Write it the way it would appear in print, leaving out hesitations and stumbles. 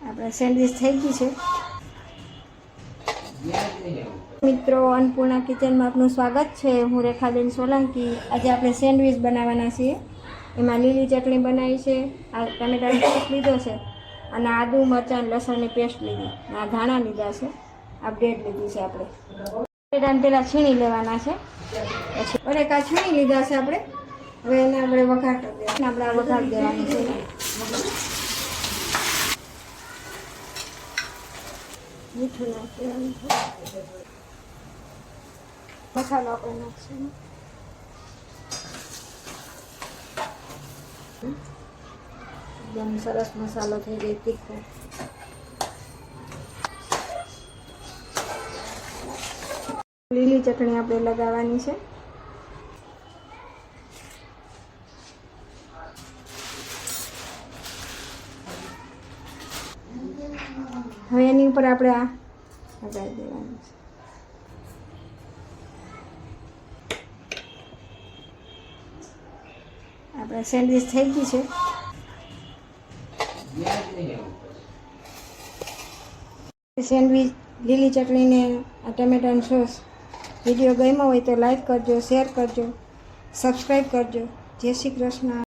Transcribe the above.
આપણે સેન્ડવિચ થઈ ગઈ છે મિત્રો। અન્નપૂર્ણા કિચનમાં આપનું સ્વાગત છે। હું રેખાબેન સોલંકી। આજે આપણે સેન્ડવિચ બનાવવાના છીએ। એમાં લીલી ચટણી બનાવી છે, આ ટમેટાનો પેસ્ટ લીધો છે અને આદુ મરચાં લસણની પેસ્ટ લીધી, આ ધાણા લીધા છે, આ બ્રેડ લીધી છે। આપણે ટમેટાને પહેલાં છીણી લેવાના છે, પછી બટેકા છીણી લીધા છે આપણે। હવે એને આપણે વઘાર કરી દેવાનું, આપણે વઘાર દેવાનું છે। મીઠું નાખી દેવાનું છે, મસાલો આપણે નાખશું, એકદમ સરસ મસાલો થઈ જાય તીખો। લીલી ચટણી આપણે લગાવવાની છે। હવે એની ઉપર આપણે આ લગાવી દેવાનું છે। આપણે સેન્ડવિચ થઈ ગઈ છે। સેન્ડવિચ લીલી ચટણીને આ ટમેટાનો સોસ વિડીયો ગમ્યો હોય તો લાઈક કરજો, શેર કરજો, સબસ્ક્રાઈબ કરજો। જય શ્રી કૃષ્ણ।